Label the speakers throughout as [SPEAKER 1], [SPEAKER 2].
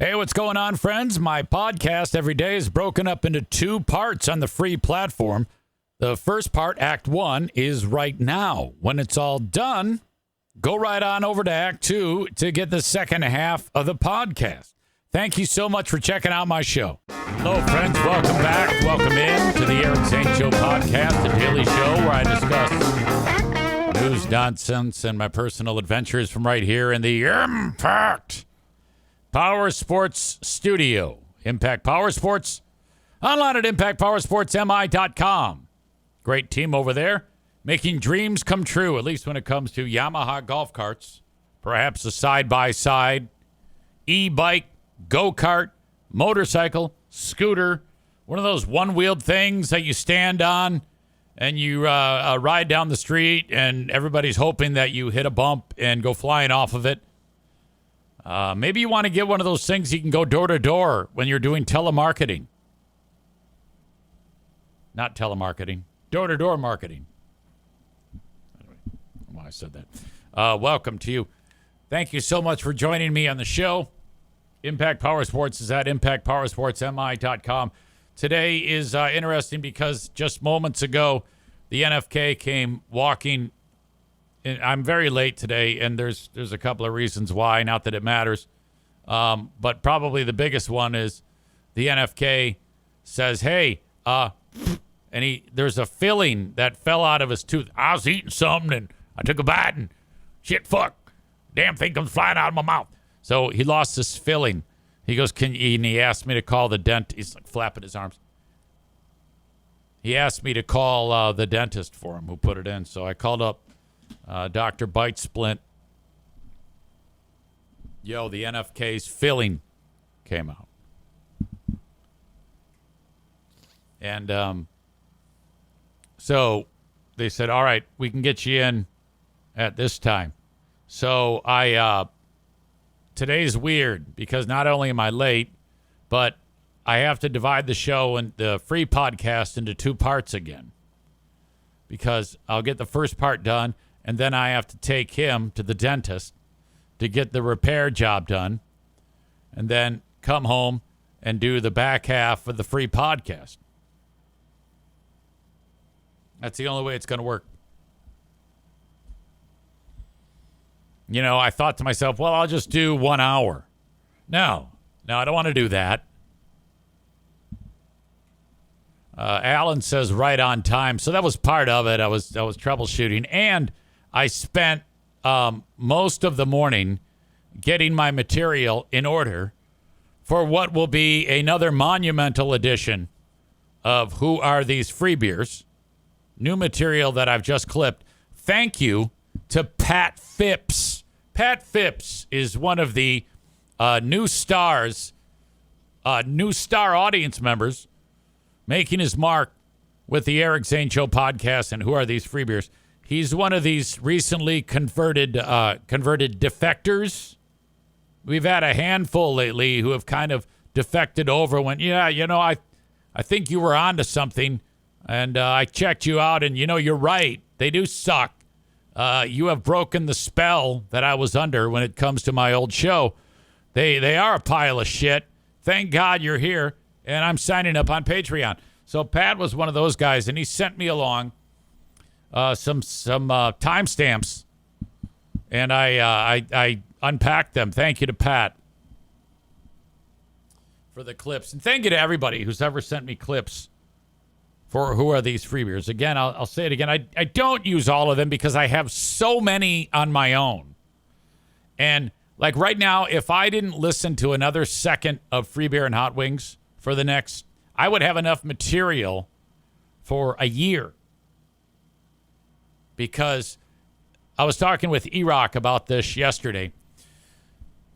[SPEAKER 1] Hey, what's going on, friends? My podcast every day is broken up into two parts on the free platform. The first part, Act 1, is right now. When it's all done, go right on over to Act 2 to get the second half of the podcast. Thank you so much for checking out my show. Hello, friends. Welcome back. Welcome in to the Eric Zane Show podcast, the daily show where I discuss news, nonsense, and my personal adventures from right here in the Impact Power Sports Studio. Impact Power Sports, online at impactpowersportsmi.com. Great team over there, making dreams come true, at least when it comes to Yamaha golf carts, perhaps a side-by-side, e-bike, go-kart, motorcycle, scooter, one of those one-wheeled things that you stand on and you ride down the street and everybody's hoping that you hit a bump and go flying off of it. Maybe you want to get one of those things you can go door to door when you're doing telemarketing. Not telemarketing, door to door marketing. Anyway, why I said that. Welcome to you. Thank you so much for joining me on the show. Impact Power Sports is at impactpowersportsmi.com. Today is interesting because just moments ago, the NFK came walking. I'm very late today, and there's a couple of reasons why, not that it matters. But probably the biggest one is the NFK says, hey, and there's a filling that fell out of his tooth. I was eating something, and I took a bite, and shit, fuck, damn thing comes flying out of my mouth. So he lost this filling. He goes, and he asked me to call the dentist. He's like flapping his arms. He asked me to call the dentist for him who put it in. So I called up Dr. Bite Splint. Yo, the NFK's filling came out. And so they said, all right, we can get you in at this time. So today's weird because not only am I late, but I have to divide the show and the free podcast into two parts again. Because I'll get the first part done, and then I have to take him to the dentist to get the repair job done, and then come home and do the back half of the free podcast. That's the only way it's going to work. You know, I thought to myself, well, I'll just do 1 hour. No, I don't want to do that. Alan says right on time. So that was part of it. I was troubleshooting. And I spent most of the morning getting my material in order for what will be another monumental edition of Who Are These Free Beers? New material that I've just clipped. Thank you to Pat Phipps. Pat Phipps is one of the new star audience members making his mark with the Eric Zane Show podcast and Who Are These Free Beers? He's one of these recently converted defectors. We've had a handful lately who have kind of defected over when, I think you were onto something, and I checked you out, and, you're right. They do suck. You have broken the spell that I was under when it comes to my old show. They are a pile of shit. Thank God you're here, and I'm signing up on Patreon. So Pat was one of those guys, and he sent me along some timestamps, and I unpacked them. Thank you to Pat for the clips, and thank you to everybody who's ever sent me clips for Who Are These Free Beers. Again, I'll say it again. I don't use all of them because I have so many on my own. And like right now, if I didn't listen to another second of Free Beer and Hot Wings for the next, I would have enough material for a year. Because I was talking with E-Rock about this yesterday.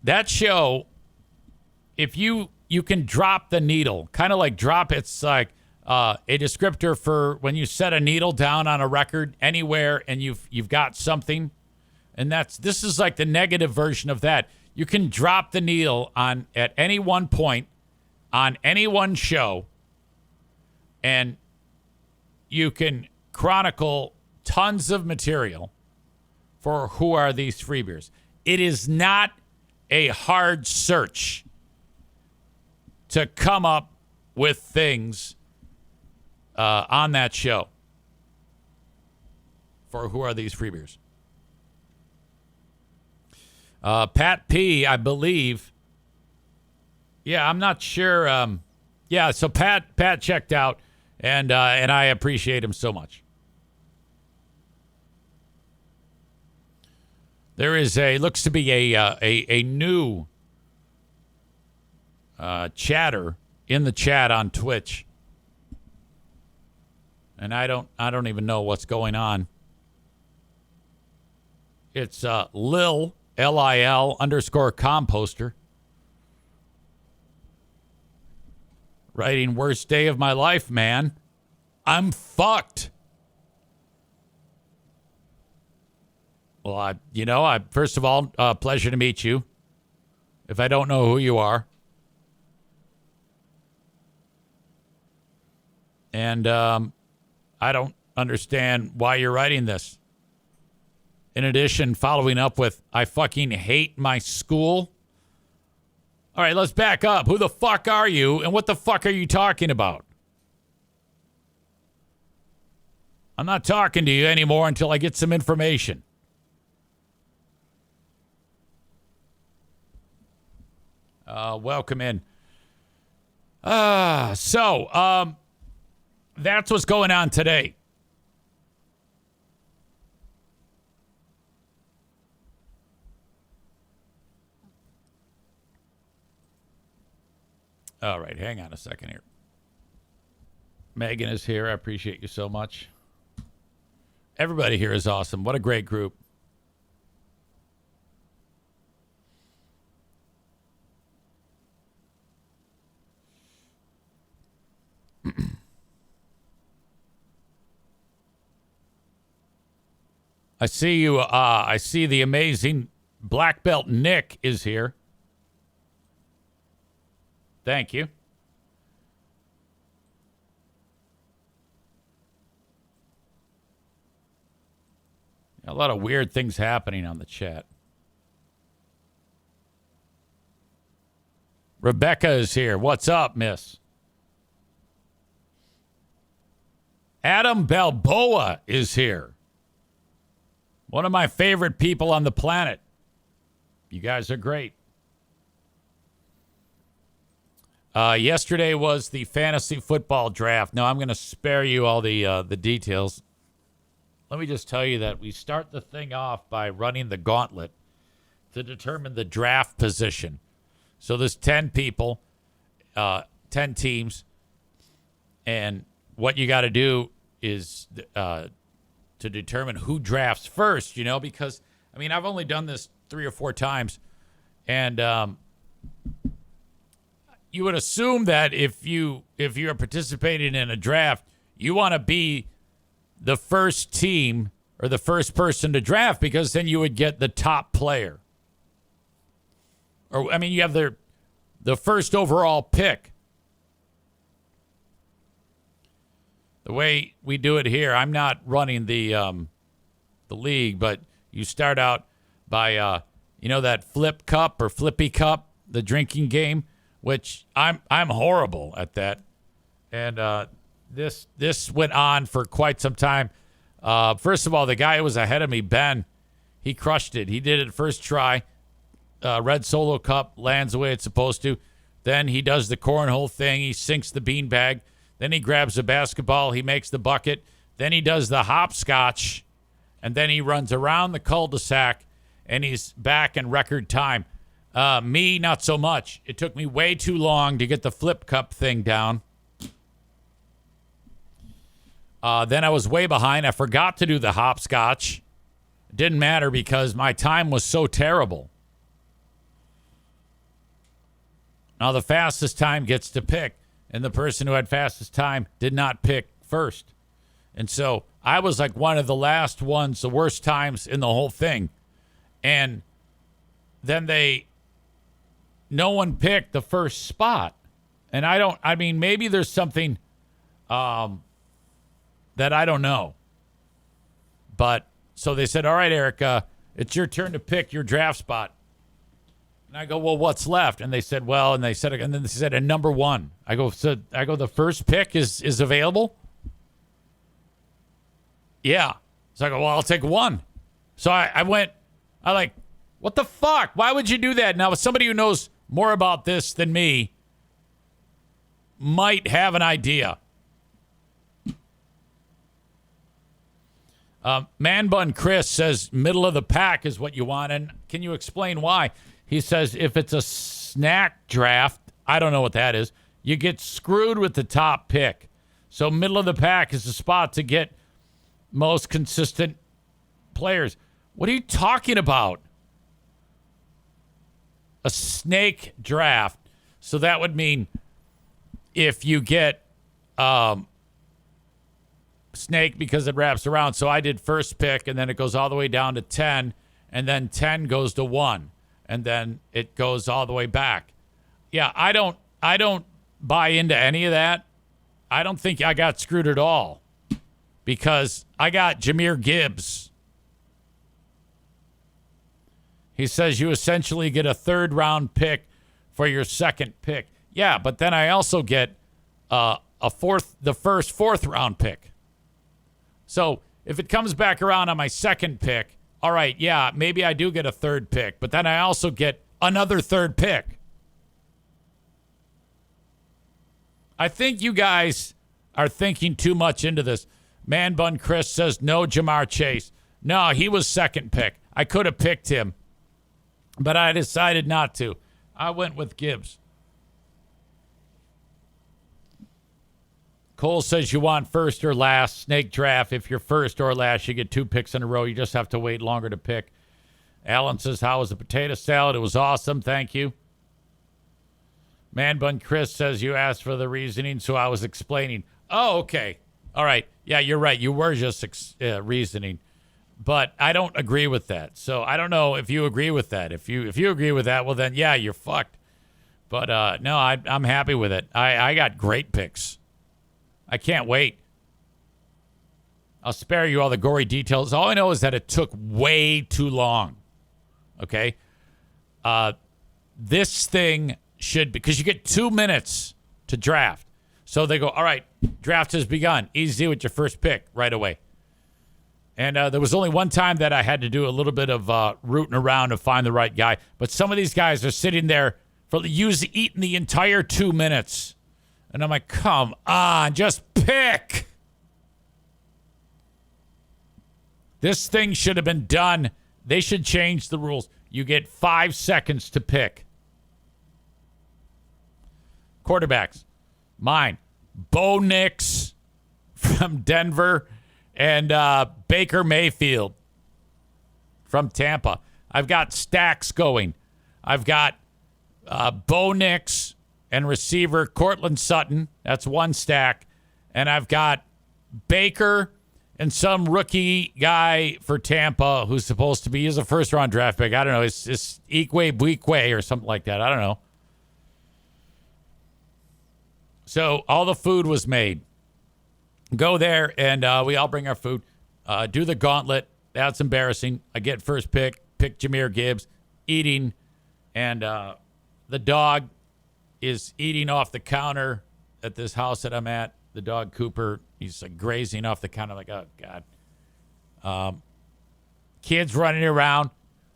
[SPEAKER 1] That show, if you can drop the needle, kind of like drop, it's like a descriptor for when you set a needle down on a record anywhere and you've got something. And this is like the negative version of that. You can drop the needle at any one point on any one show, and you can chronicle tons of material for Who Are These Free Beers. It is not a hard search to come up with things on that show for Who Are These Free Beers. Pat P, I believe. Yeah, I'm not sure. Yeah, so Pat checked out, and I appreciate him so much. There is looks to be a new chatter in the chat on Twitch, and I don't even know what's going on. It's Lil _composter writing, worst day of my life, man. I'm fucked. Well, I first of all, pleasure to meet you. If I don't know who you are. And I don't understand why you're writing this. In addition, following up with, I fucking hate my school. All right, let's back up. Who the fuck are you, and what the fuck are you talking about? I'm not talking to you anymore until I get some information. Welcome in. So that's what's going on today. All right, hang on a second here. Megan is here. I appreciate you so much. Everybody here is awesome. What a great group. I see you. I see the amazing Black Belt Nick is here. Thank you. A lot of weird things happening on the chat. Rebecca is here. What's up, miss? Adam Balboa is here. One of my favorite people on the planet. You guys are great. Yesterday was the fantasy football draft. Now, I'm going to spare you all the details. Let me just tell you that we start the thing off by running the gauntlet to determine the draft position. So there's 10 people, 10 teams, and what you got to do is to determine who drafts first, because, I've only done this 3 or 4 times, and you would assume that if you're participating in a draft, you want to be the first team or the first person to draft, because then you would get the top player. Or you have the first overall pick. The way we do it here, I'm not running the league, but you start out by that flip cup or flippy cup, the drinking game, which I'm horrible at that. And this went on for quite some time. First of all, the guy who was ahead of me, Ben, he crushed it. He did it first try. Red Solo Cup lands the way it's supposed to. Then he does the cornhole thing. He sinks the beanbag. Then he grabs the basketball. He makes the bucket. Then he does the hopscotch. And then he runs around the cul-de-sac, and he's back in record time. Me, not so much. It took me way too long to get the flip cup thing down. Then I was way behind. I forgot to do the hopscotch. It didn't matter because my time was so terrible. Now the fastest time gets to pick, and the person who had fastest time did not pick first. And so I was like one of the last ones, the worst times in the whole thing. And then no one picked the first spot. And maybe there's something that I don't know. But so they said, all right, Eric, it's your turn to pick your draft spot. And I go, well, what's left? And they said, well, and then they said, and number one. I go, the first pick is available? Yeah. So I go, well, I'll take one. So I like, what the fuck? Why would you do that? Now, somebody who knows more about this than me might have an idea. Man Bun Chris says middle of the pack is what you want. And can you explain why? He says if it's a snack draft, I don't know what that is, you get screwed with the top pick. So middle of the pack is the spot to get most consistent players. What are you talking about? A snake draft. So that would mean if you get snake because it wraps around. So I did first pick, and then it goes all the way down to 10, and then 10 goes to 1, and then it goes all the way back. Yeah, I don't buy into any of that. I don't think I got screwed at all because I got Jahmyr Gibbs. He says you essentially get a third-round pick for your second pick. Yeah, but then I also get the first fourth-round pick. So if it comes back around on my second pick, all right, yeah, maybe I do get a third pick, but then I also get another third pick. I think you guys are thinking too much into this. Man Bun Chris says no Jamar Chase. No, he was second pick. I could have picked him, but I decided not to. I went with Gibbs. Cole says you want first or last. Snake draft. If you're first or last, you get 2 picks in a row. You just have to wait longer to pick. Alan says, how was the potato salad? It was awesome. Thank you. Man Bun Chris says you asked for the reasoning, so I was explaining. Oh, okay. All right. Yeah, you're right. You were just reasoning. But I don't agree with that. So I don't know if you agree with that. If you agree with that, well, then, yeah, you're fucked. But, no, I'm happy with it. I got great picks. I can't wait. I'll spare you all the gory details. All I know is that it took way too long. Okay? This thing should, because you get 2 minutes to draft. So they go, all right, draft has begun. Easy with your first pick right away. And there was only one time that I had to do a little bit of rooting around to find the right guy. But some of these guys are sitting there eating the entire 2 minutes. And I'm like, come on, just pick. This thing should have been done. They should change the rules. You get 5 seconds to pick. Quarterbacks. Mine. Bo Nix from Denver and Baker Mayfield from Tampa. I've got stacks going. I've got Bo Nix and receiver Cortland Sutton. That's one stack. And I've got Baker and some rookie guy for Tampa who's supposed to be, he's a first-round draft pick. I don't know. It's Ikwe Buikwe or something like that. I don't know. So all the food was made. Go there, and we all bring our food. Do the gauntlet. That's embarrassing. I get first pick Jahmyr Gibbs, eating, and the dog is eating off the counter at this house that I'm at. The dog Cooper, he's like grazing off the counter like, oh, God. Kids running around,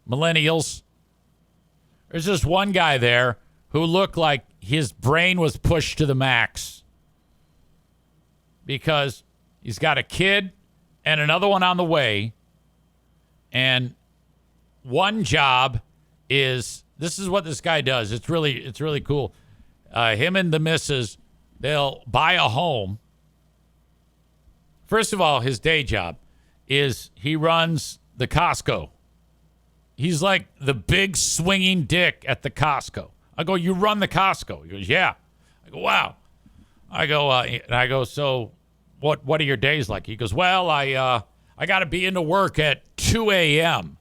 [SPEAKER 1] millennials. There's just one guy there who looked like his brain was pushed to the max because he's got a kid and another one on the way. And one job is, this is what this guy does. It's really cool. Him and the missus, they'll buy a home. First of all, his day job is he runs the Costco. He's like the big swinging dick at the Costco. I go, you run the Costco? He goes, yeah. I go, wow. I go, so what are your days like? He goes, well, I got to be into work at 2 a.m.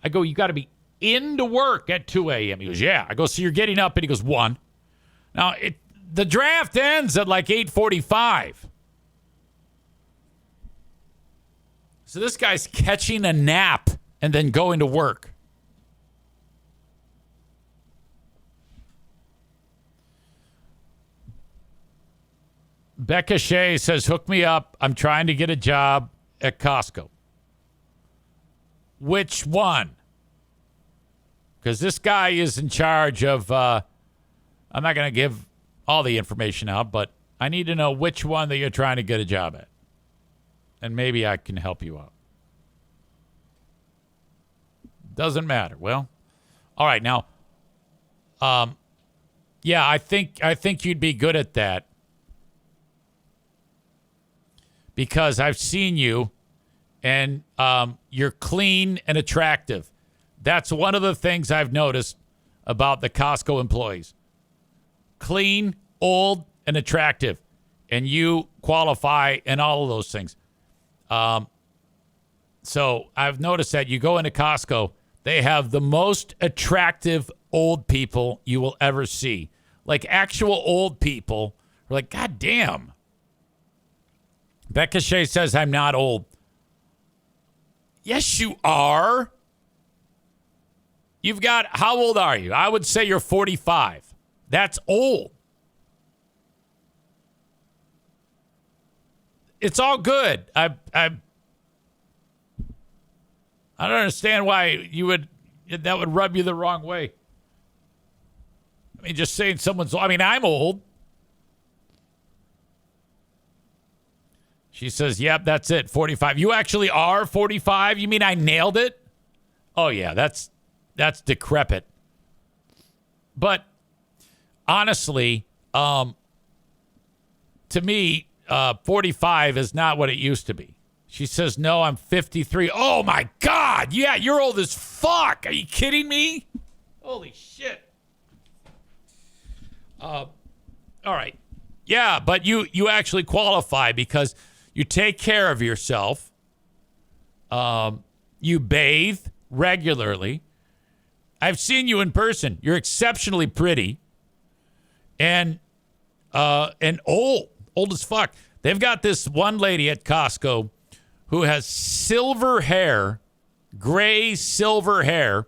[SPEAKER 1] I go, you got to be into work at 2 a.m. He goes, yeah. I go, so you're getting up, and he goes, 1. Now, the draft ends at like 8:45. So this guy's catching a nap and then going to work. Becca Shea says, hook me up. I'm trying to get a job at Costco. Which one? Because this guy is in charge of, I'm not going to give all the information out, but I need to know which one that you're trying to get a job at. And maybe I can help you out. Doesn't matter. Well, all right. Now, yeah, I think you'd be good at that. Because I've seen you, and you're clean and attractive. That's one of the things I've noticed about the Costco employees. Clean, old, and attractive. And you qualify in all of those things. So I've noticed that you go into Costco, they have the most attractive old people you will ever see. Like actual old people are like, God damn. Becca Shea says, I'm not old. Yes, you are. You've got, how old are you? I would say you're 45. That's old. It's all good. I don't understand why that would rub you the wrong way. I mean, just saying I'm old. She says, yep, that's it, 45. You actually are 45? You mean I nailed it? Oh, yeah, that's decrepit. But honestly, to me, 45 is not what it used to be. She says, no, I'm 53. Oh, my God. Yeah, you're old as fuck. Are you kidding me? Holy shit. All right. Yeah, but you actually qualify because you take care of yourself. You bathe regularly. I've seen you in person. You're exceptionally pretty. And old as fuck. They've got this one lady at Costco who has silver hair, gray silver hair,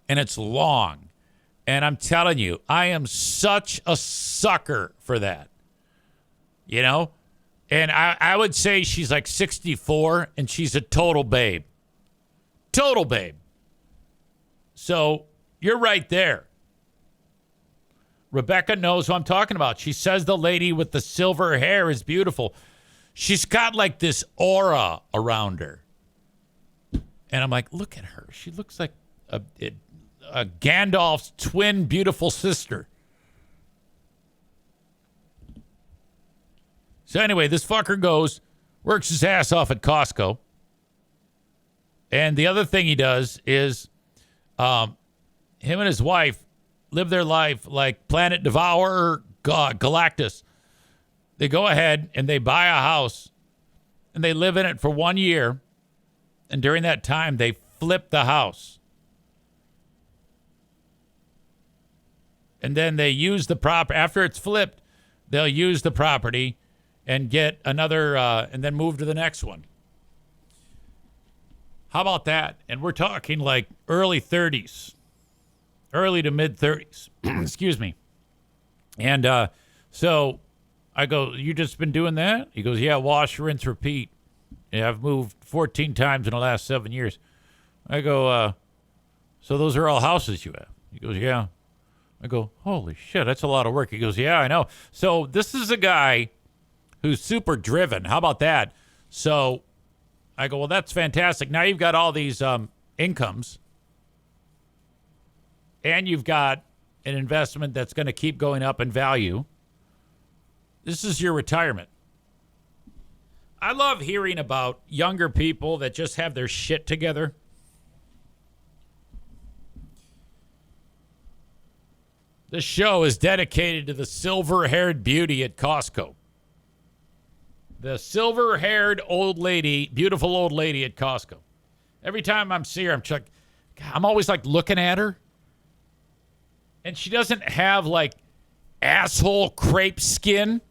[SPEAKER 1] and it's long. And I'm telling you, I am such a sucker for that. You know? And I would say she's like 64, and she's a total babe. Total babe. So you're right there. Rebecca knows who I'm talking about. She says the lady with the silver hair is beautiful. She's got like this aura around her. And I'm like, look at her. She looks like a Gandalf's twin beautiful sister. So anyway, this fucker works his ass off at Costco. And the other thing he does is him and his wife live their life like Planet Devourer, Galactus. They go ahead and they buy a house and they live in it for 1 year. And during that time, they flip the house. And then they use the property. After it's flipped, they'll use the property and get another, and then move to the next one. How about that? And we're talking like early 30s, early to mid 30s. Excuse me. And so I go, you just been doing that? He goes, yeah, wash, rinse, repeat. Yeah, I've moved 14 times in the last 7 years. I go, so those are all houses you have? He goes, yeah. I go, holy shit, that's a lot of work. He goes, yeah, I know. So this is a guy who's super driven. How about that? So I go, well, that's fantastic. Now you've got all these incomes, and you've got an investment that's going to keep going up in value. This is your retirement. I love hearing about younger people that just have their shit together. This show is dedicated to the silver-haired beauty at Costco. The silver-haired old lady, beautiful old lady at Costco. Every time I'm seeing her, I'm always like looking at her. And she doesn't have like asshole crepe skin.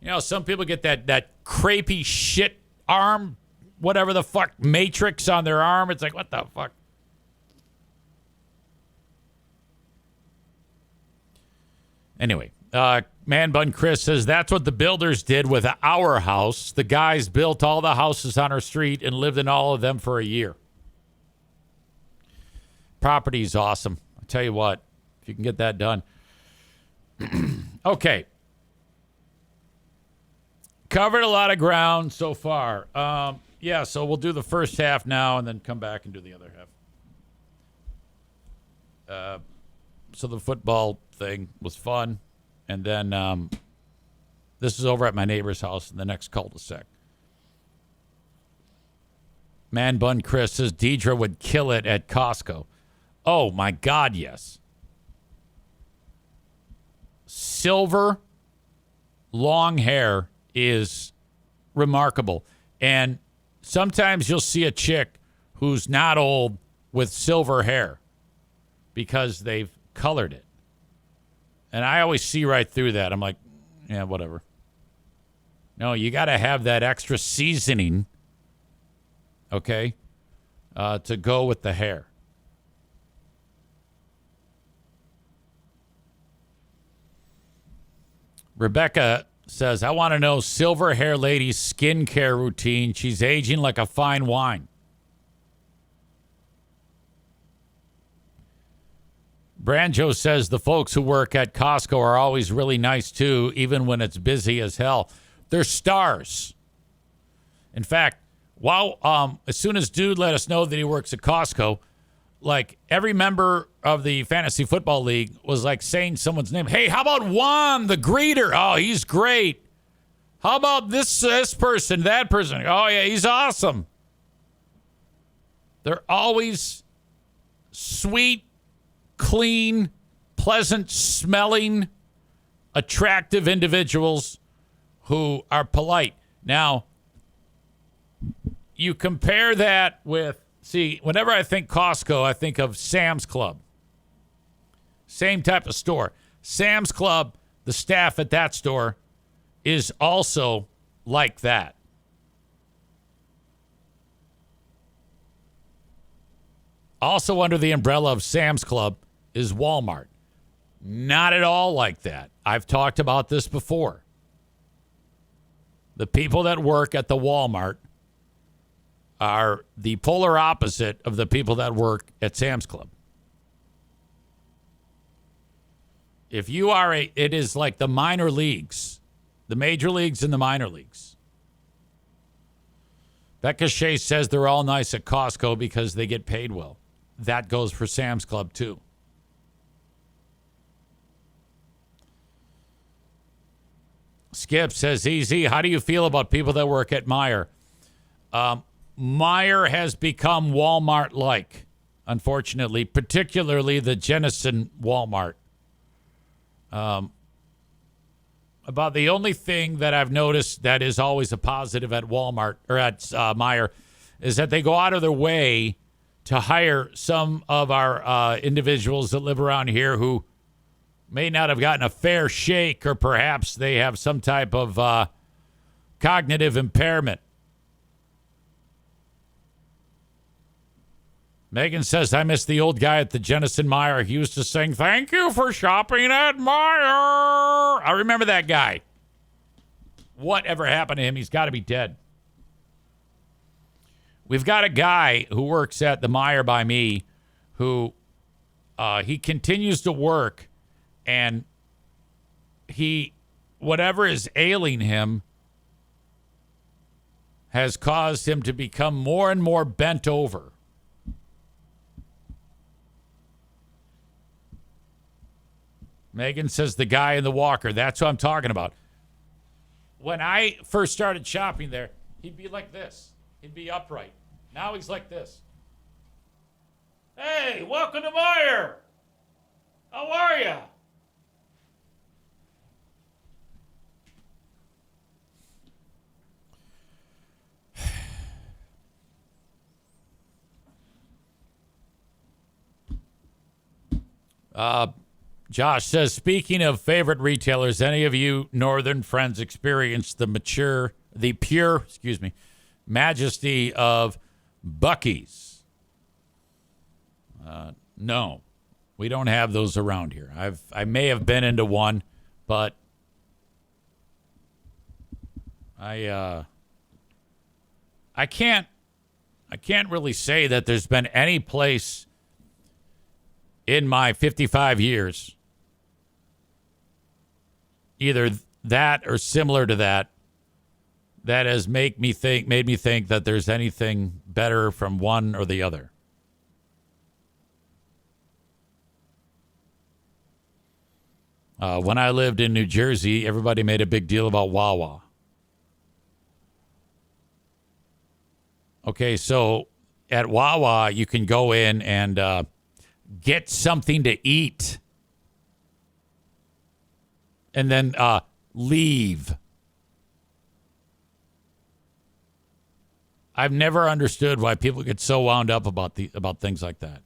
[SPEAKER 1] You know, some people get that crepey shit arm, whatever the fuck, matrix on their arm. It's like, what the fuck? Anyway, Man Bun Chris says that's what the builders did with our house. The guys built all the houses on our street and lived in all of them for a year. Property's awesome. I'll tell you what, if you can get that done. Okay. Covered a lot of ground so far. Yeah, so we'll do the first half now and then come back and do the other half. So the football thing was fun. And then this is over at my neighbor's house in the next cul-de-sac. Man Bun Chris says Deidre would kill it at Costco. Oh, my God, yes. Silver, long hair is remarkable. And sometimes you'll see a chick who's not old with silver hair because they've colored it. And I always see right through that. I'm like, yeah, whatever. No, you got to have that extra seasoning, okay, to go with the hair. Rebecca says, I want to know silver hair lady's skincare routine. She's aging like a fine wine. Branjo says the folks who work at Costco are always really nice, too, even when it's busy as hell. They're stars. In fact, as soon as Dude let us know that he works at Costco, like every member of the Fantasy Football League was like saying someone's name. Hey, how about Juan, the greeter? Oh, he's great. How about this person, that person? Oh, yeah, he's awesome. They're always sweet, clean, pleasant smelling, attractive individuals who are polite. Now, you compare that with, whenever I think Costco, I think of Sam's Club. Same type of store. Sam's Club, the staff at that store is also like that. Also under the umbrella of Sam's Club is Walmart. Not at all like that. I've talked about this before. The people that work at the Walmart are the polar opposite of the people that work at Sam's Club. If you are it is like the minor leagues, the major leagues and the minor leagues. Becca Shea says they're all nice at Costco because they get paid well. That goes for Sam's Club too. Skip says, easy. How do you feel about people that work at Meijer? Meijer has become Walmart-like, unfortunately, particularly the Jenison Walmart. About the only thing that I've noticed that is always a positive at Walmart or at Meijer is that they go out of their way to hire some of our individuals that live around here who may not have gotten a fair shake, or perhaps they have some type of cognitive impairment. Megan says, I miss the old guy at the Jenison Meijer. He used to sing, thank you for shopping at Meijer. I remember that guy. Whatever happened to him? He's got to be dead. We've got a guy who works at the Meijer by me who he continues to work, and whatever is ailing him has caused him to become more and more bent over. Megan says the guy in the walker. That's what I'm talking about. When I first started shopping there, he'd be like this. He'd be upright. Now he's like this. Hey, welcome to Meijer. How are you? Josh says, speaking of favorite retailers, any of you northern friends experienced the pure majesty of Buc-ee's? No, we don't have those around here. I may have been into one, But I can't really say that there's been any place in my 55 years, either that or similar to that, that has made me think that there's anything better from one or the other. When I lived in New Jersey, everybody made a big deal about Wawa. Okay, so at Wawa, you can go in and get something to eat and then leave. I've never understood why people get so wound up about things like that.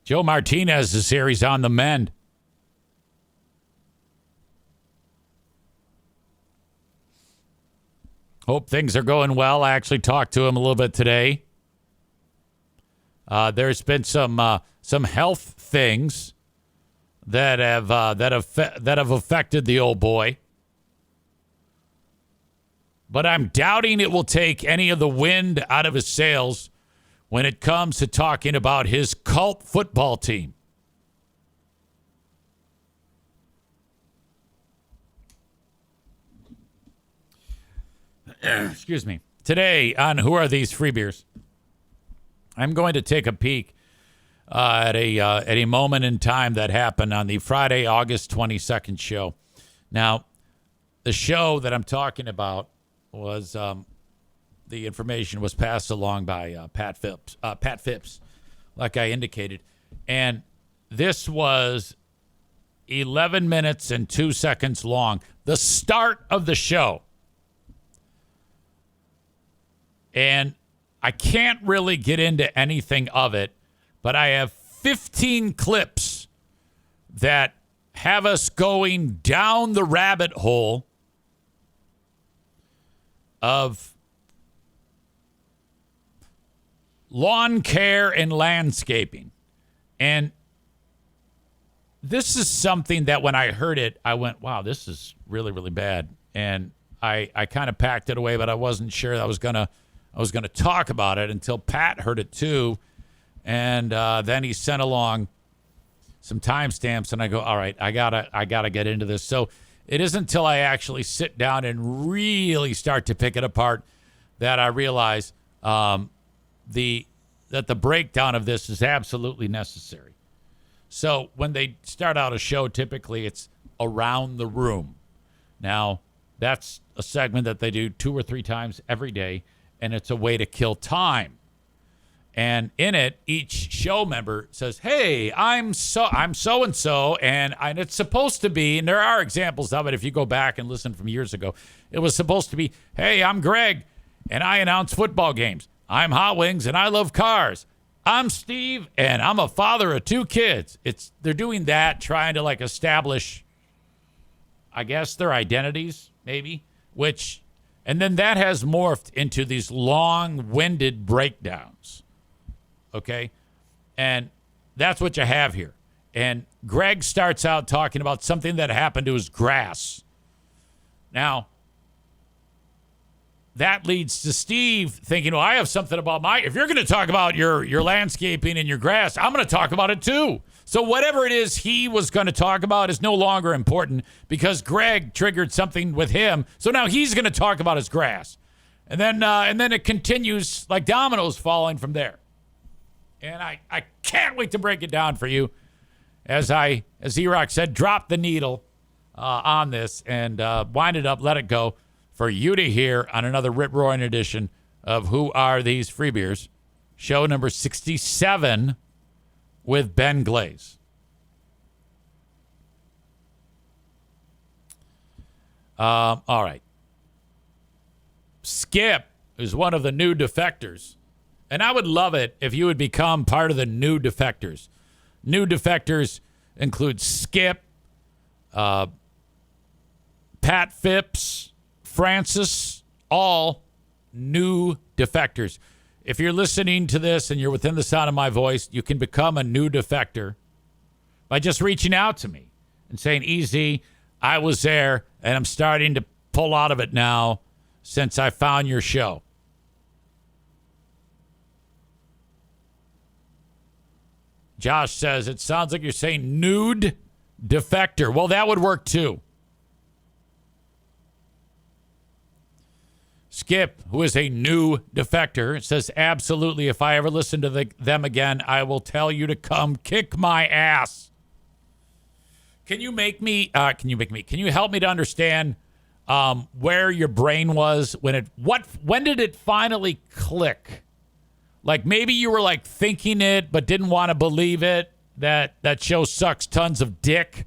[SPEAKER 1] Joe Martinez is here. He's on the mend. Hope things are going well. I actually talked to him a little bit today. There's been some health things that have affected the old boy, but I'm doubting it will take any of the wind out of his sails when it comes to talking about his cult football team. Excuse me. Today on Who Are These Free Beers, I'm going to take a peek at a moment in time that happened on the Friday, August 22nd show. Now, the show that I'm talking about was the information was passed along by Pat Phipps, like I indicated, and this was 11 minutes and 2 seconds long. The start of the show. And I can't really get into anything of it, but I have 15 clips that have us going down the rabbit hole of lawn care and landscaping. And this is something that when I heard it, I went, wow, this is really, really bad. And I kind of packed it away, but I wasn't sure I was gonna talk about it until Pat heard it too. And then he sent along some timestamps, and I go, all right, I gotta get into this. So it isn't until I actually sit down and really start to pick it apart that I realize that the breakdown of this is absolutely necessary. So when they start out a show, typically it's around the room. Now, that's a segment that they do 2 or 3 times every day, and it's a way to kill time. And in it, each show member says, hey, I'm so-and-so, and it's supposed to be, and there are examples of it if you go back and listen from years ago. It was supposed to be, hey, I'm Greg, and I announce football games. I'm Hot Wings, and I love cars. I'm Steve, and I'm a father of 2 kids. They're doing that, trying to like establish, I guess, their identities, maybe, and then that has morphed into these long-winded breakdowns. Okay? And that's what you have here. And Greg starts out talking about something that happened to his grass. Now, that leads to Steve thinking, well, I have something about if you're going to talk about your landscaping and your grass, I'm going to talk about it too. So whatever it is he was going to talk about is no longer important because Greg triggered something with him. So now he's going to talk about his grass. And then it continues like dominoes falling from there. And I can't wait to break it down for you. As E-Rock said, drop the needle on this and wind it up, let it go for you to hear on another rip-roaring edition of Who Are These Free Beers, show number 67 with Ben Glaze. All right. Skip is one of the new defectors. And I would love it if you would become part of the new defectors. New defectors include Skip, Pat Phipps, Francis, all new defectors. If you're listening to this and you're within the sound of my voice, you can become a new defector by just reaching out to me and saying, EZ, I was there and I'm starting to pull out of it now since I found your show. Josh says, it sounds like you're saying nude defector. Well, that would work too. Skip, who is a new defector, says, absolutely, if I ever listen to them again, I will tell you to come kick my ass. Can you help me to understand where your brain was when did it finally click? Like maybe you were like thinking it, but didn't want to believe it, that show sucks tons of dick.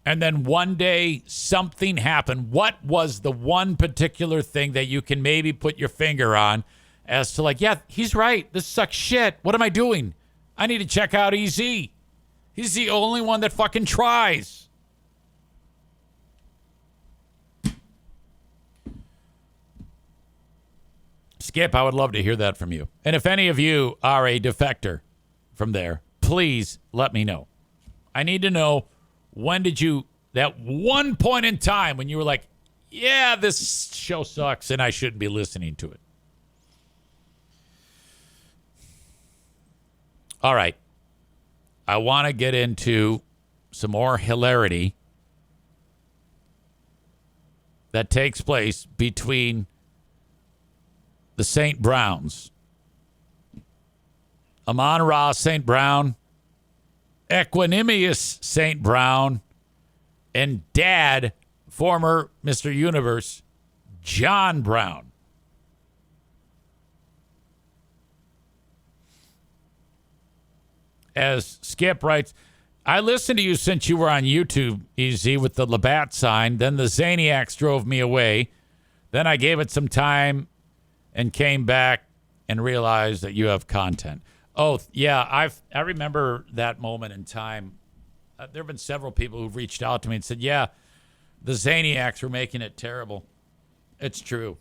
[SPEAKER 1] And then one day something happened. What was the one particular thing that you can maybe put your finger on as to like, yeah, he's right. This sucks shit. What am I doing? I need to check out EZ. He's the only one that fucking tries. Skip, I would love to hear that from you. And if any of you are a defector from there, please let me know. I need to know, when did you, that one point in time when you were like, yeah, this show sucks and I shouldn't be listening to it. All right. I want to get into some more hilarity that takes place between the St. Browns. Amon-Ra St. Brown, Equanimous St. Brown, and Dad, former Mr. Universe, John Brown. As Skip writes, I listened to you since you were on YouTube, EZ, with the Labatt sign. Then the Zaniacs drove me away. Then I gave it some time and came back and realized that you have content. Oh, yeah, I remember that moment in time. There have been several people who've reached out to me and said, yeah, the Zaniacs were making it terrible. It's true.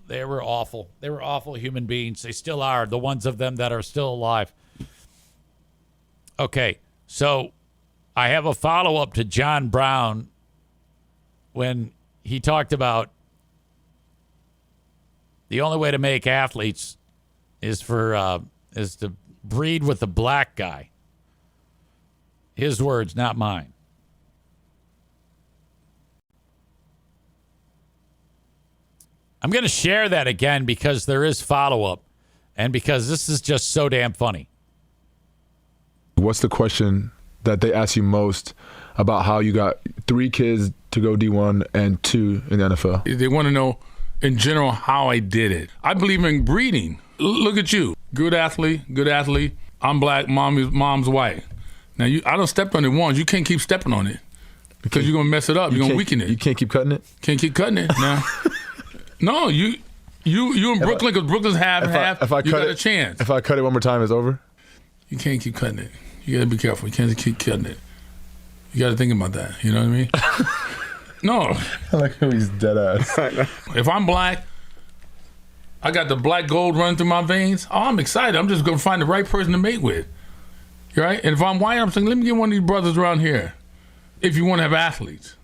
[SPEAKER 1] They were awful. They were awful human beings. They still are, the ones of them that are still alive. Okay, so I have a follow-up to John Brown when he talked about the only way to make athletes is to breed with a black guy. His words, not mine. I'm going to share that again because there is follow-up and because this is just so damn funny.
[SPEAKER 2] What's the question that they ask you most about how you got 3 kids to go D1 and 2 in the NFL?
[SPEAKER 3] They want to know, in general, how I did it. I believe in breeding. Look at you. Good athlete. I'm black, mom's white. Now, I don't step on it once. You can't keep stepping on it because you're going to mess it up. You're going to weaken it.
[SPEAKER 2] You can't keep cutting it?
[SPEAKER 3] Can't keep cutting it. Now, no, you in Brooklyn, because Brooklyn's half. You got a chance.
[SPEAKER 2] If I cut it one more time, it's over?
[SPEAKER 3] You can't keep cutting it. You got to be careful. You can't keep cutting it. You got to think about that. You know what I mean? No.
[SPEAKER 2] I like how he's dead ass.
[SPEAKER 3] If I'm black, I got the black gold running through my veins. Oh, I'm excited. I'm just going to find the right person to mate with. Right? And if I'm white, I'm saying, let me get one of these brothers around here. If you want to have athletes.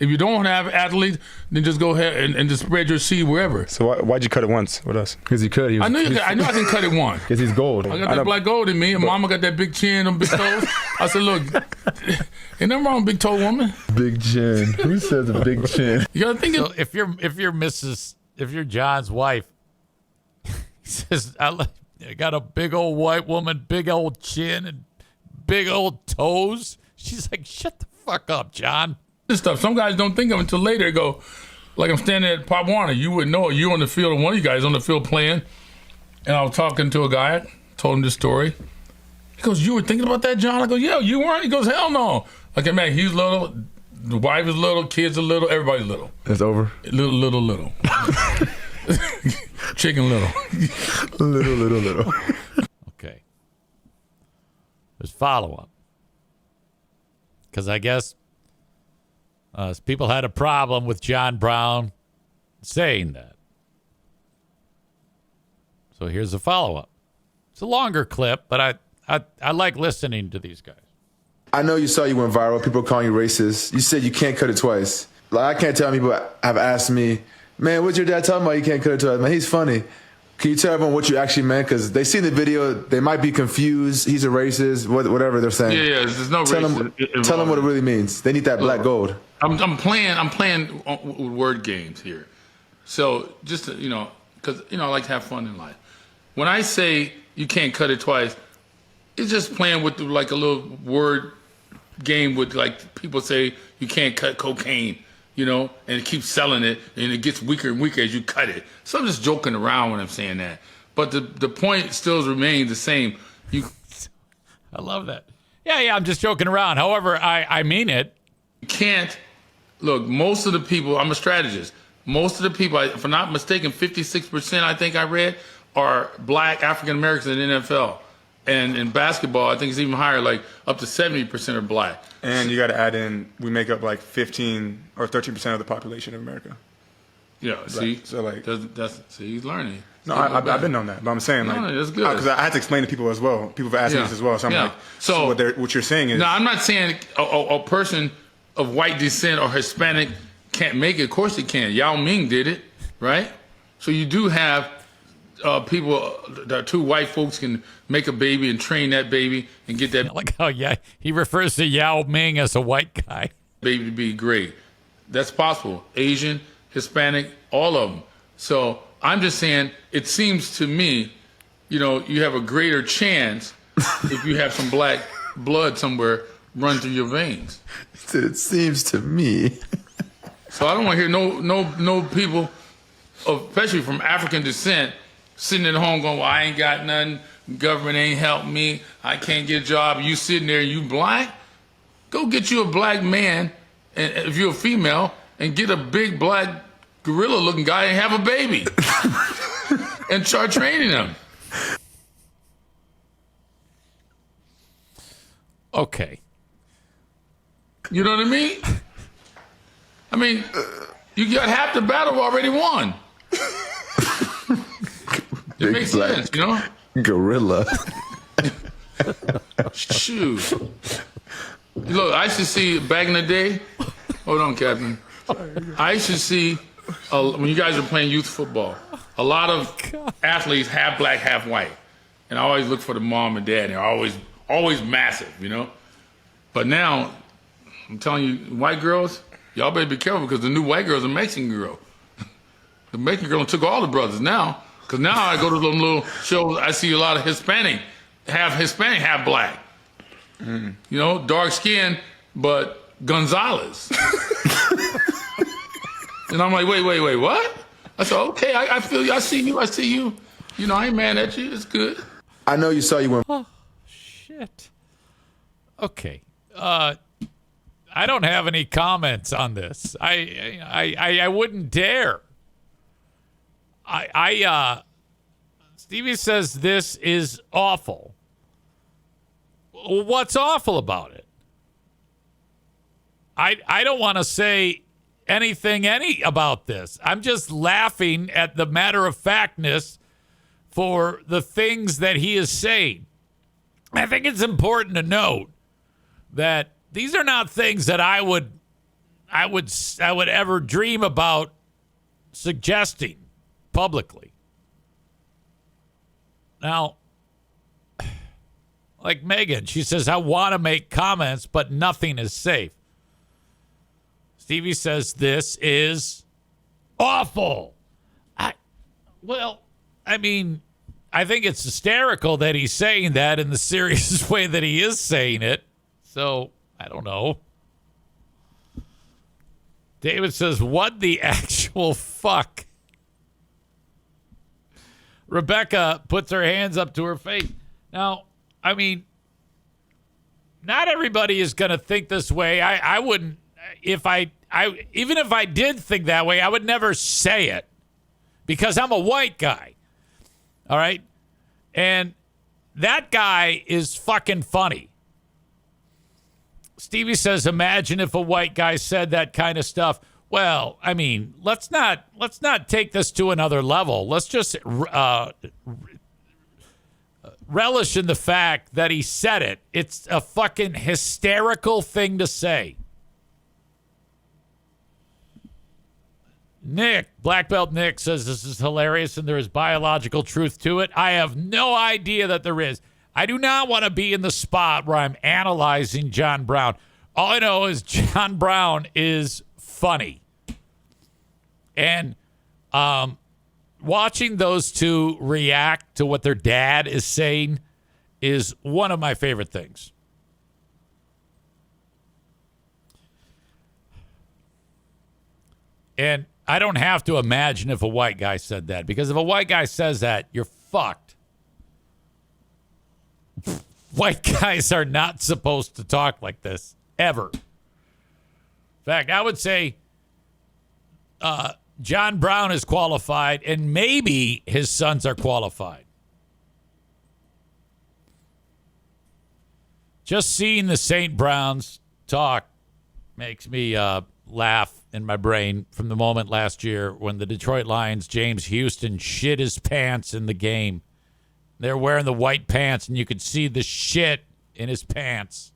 [SPEAKER 3] If you don't want to have athletes, then just go ahead and just spread your seed wherever.
[SPEAKER 4] So why'd you cut it once with us?
[SPEAKER 2] Because he could.
[SPEAKER 3] I knew I can cut it once.
[SPEAKER 2] Because he's gold.
[SPEAKER 3] I got that black gold in me, and Mama got that big chin and big toes. I said, look, ain't nothing wrong with big toe woman.
[SPEAKER 2] Big chin. Who says a big chin?
[SPEAKER 3] You gotta think.
[SPEAKER 1] So if you're John's wife, he says, I got a big old white woman, big old chin, and big old toes. She's like, shut the fuck up, John.
[SPEAKER 3] This stuff, some guys don't think of it until later. They go, like I'm standing at Pop Warner. You wouldn't know it. You on the field, and one of you guys on the field playing. And I was talking to a guy, told him this story. He goes, you were thinking about that, John? I go, yeah, you weren't? He goes, hell no. Like, man, he's little, the wife is little, kids are little, everybody's little.
[SPEAKER 2] It's over?
[SPEAKER 3] Little. Chicken little.
[SPEAKER 2] Little.
[SPEAKER 1] Okay. There's follow-up. Because I guess people had a problem with John Brown saying that. So here's a follow-up. It's a longer clip, but I like listening to these guys.
[SPEAKER 2] I know you saw you went viral. People are calling you racist. You said you can't cut it twice. Like, I can't tell people have asked me, man, what's your dad talking about? You can't cut it twice. Man, he's funny. Can you tell everyone what you actually meant? Because they see the video, they might be confused. He's a racist, whatever they're saying.
[SPEAKER 3] Yeah, there's no racism.
[SPEAKER 2] Tell them what it really means. They need that black gold.
[SPEAKER 3] I'm playing with word games here. So just to, because I like to have fun in life. When I say you can't cut it twice, it's just playing with like a little word game with like people say you can't cut cocaine, and it keeps selling it and it gets weaker and weaker as you cut it. So I'm just joking around when I'm saying that. But the point still remains the same.
[SPEAKER 1] I love that. Yeah, I'm just joking around. However, I mean it.
[SPEAKER 3] You can't, look, most of the people, I'm a strategist. Most of the people, if I'm not mistaken, 56% I think I read are black African Americans in the NFL. And in basketball, I think it's even higher, like up to 70% are black.
[SPEAKER 4] And you got to add in, we make up like 15 or 13% of the population of America.
[SPEAKER 3] Yeah, see?
[SPEAKER 4] So like,
[SPEAKER 3] see, he's learning.
[SPEAKER 4] No, I've been on that, but I'm saying like,
[SPEAKER 3] that's good.
[SPEAKER 4] Because I had to explain to people as well. People have asked me this as well, so I'm like, so what you're saying is.
[SPEAKER 3] No, I'm not saying a person of white descent or Hispanic can't make it. Of course they can. Yao Ming did it, right? So you do have people, that two white folks can make a baby and train that baby and get that.
[SPEAKER 1] I like how he refers to Yao Ming as a white guy.
[SPEAKER 3] Baby to be great. That's possible. Asian, Hispanic, all of them. So I'm just saying, it seems to me, you have a greater chance if you have some black blood somewhere run through your veins.
[SPEAKER 2] It seems to me.
[SPEAKER 3] So I don't want to hear no people, especially from African descent, sitting at home going, well, I ain't got nothing. Government ain't helped me. I can't get a job. You sitting there, you black? Go get you a black man, and if you're a female, and get a big black gorilla-looking guy and have a baby. And start training them.
[SPEAKER 1] Okay.
[SPEAKER 3] You know what I mean? I mean, you got half the battle already won. It makes sense,
[SPEAKER 2] Gorilla.
[SPEAKER 3] Shoot. Look, I used to see back in the day. Hold on, Captain. I used to see when you guys were playing youth football, a lot of athletes half black, half white, and I always look for the mom and dad. They're always massive, But now, I'm telling you, white girls, y'all better be careful because the new white girl's a Mexican girl. The Mexican girl took all the brothers now. Because now I go to them little shows, I see a lot of Hispanic, half black. Dark skin, but Gonzalez. And I'm like, wait, what? I said, okay, I feel you, I see you. I ain't mad at you, it's good.
[SPEAKER 2] I know you saw you went.
[SPEAKER 1] Oh, shit. Okay. I don't have any comments on this. I wouldn't dare. Stevie says this is awful. What's awful about it? I don't want to say anything about this. I'm just laughing at the matter of factness for the things that he is saying. I think it's important to note that these are not things that I would ever dream about suggesting publicly. Now, like Megan, she says, I want to make comments, but nothing is safe. Stevie says this is awful. I think it's hysterical that he's saying that in the serious way that he is saying it. So, I don't know. David says, what the actual fuck? Rebecca puts her hands up to her face. Now, not everybody is going to think this way. I wouldn't, even if I did think that way, I would never say it because I'm a white guy. All right? And that guy is fucking funny. Stevie says, imagine if a white guy said that kind of stuff. Well, I mean, let's not take this to another level. Let's just relish in the fact that he said it. It's a fucking hysterical thing to say. Nick, Black Belt Nick, says this is hilarious and there is biological truth to it. I have no idea that there is. I do not want to be in the spot where I'm analyzing John Brown. All I know is John Brown is funny. And watching those two react to what their dad is saying is one of my favorite things. And I don't have to imagine if a white guy said that, because if a white guy says that, you're fucked. White guys are not supposed to talk like this, ever. In fact, I would say John Brown is qualified, and maybe his sons are qualified. Just seeing the St. Browns talk makes me laugh in my brain from the moment last year when the Detroit Lions, James Houston, shit his pants in the game. They're wearing the white pants, and you could see the shit in his pants.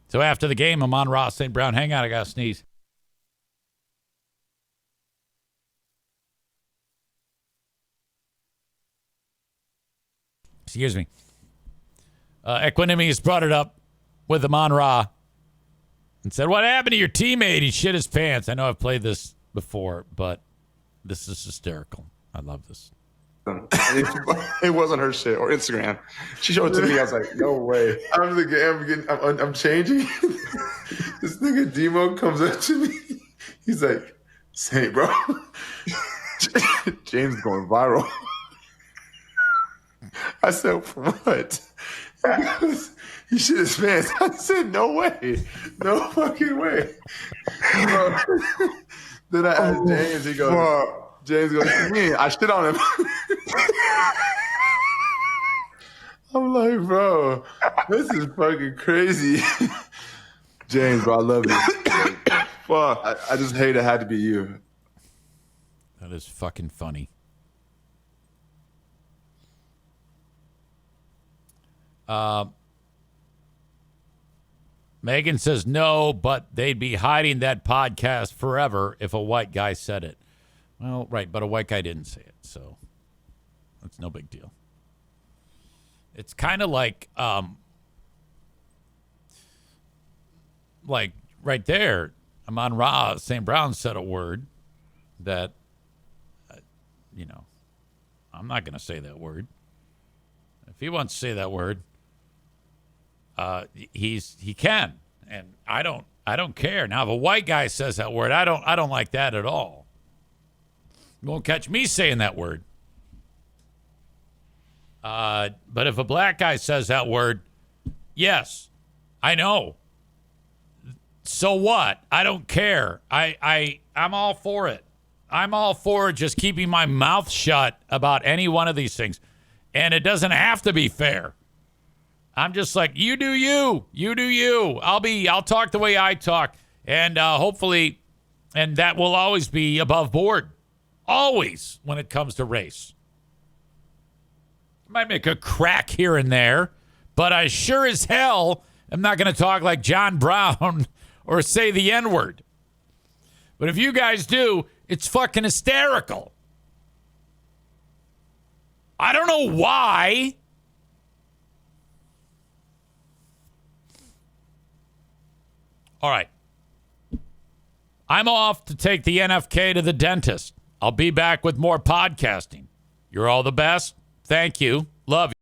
[SPEAKER 1] So after the game, Amon-Ra St. Brown, hang on, I got to sneeze. Excuse me. Equanimity has brought it up with Amon-Ra and said, what happened to your teammate? He shit his pants. I know I've played this before, but this is hysterical. I love this.
[SPEAKER 5] It wasn't her shit or Instagram. She showed it to me. I was like, no way.
[SPEAKER 2] I'm changing. This nigga Demo comes up to me. He's like, say, bro, James going viral. I said, for what? He goes, he shit his pants. I said, no way. No fucking way. Bro. Then I asked James, he goes, James goes, what do you mean? I shit on him. I'm like, bro, this is fucking crazy. James, bro, I love you. Fuck. I just hate it had to be you.
[SPEAKER 1] That is fucking funny. Megan says no, but they'd be hiding that podcast forever if a white guy said it. Well, right, but a white guy didn't say it, so that's no big deal. It's kind of like right there, Amon-Ra St. Brown said a word that, I'm not going to say that word. If he wants to say that word, he can, and I don't care. Now, if a white guy says that word, I don't like that at all. You won't catch me saying that word. But if a black guy says that word, yes, I know. So what? I don't care. I'm all for it. I'm all for just keeping my mouth shut about any one of these things. And it doesn't have to be fair. I'm just like, you do you. You do you. I'll talk the way I talk. And hopefully, and that will always be above board. Always when it comes to race. Might make a crack here and there, but I sure as hell am not going to talk like John Brown or say the N-word. But if you guys do, it's fucking hysterical. I don't know why. All right. I'm off to take the NFK to the dentist. I'll be back with more podcasting. You're all the best. Thank you. Love you.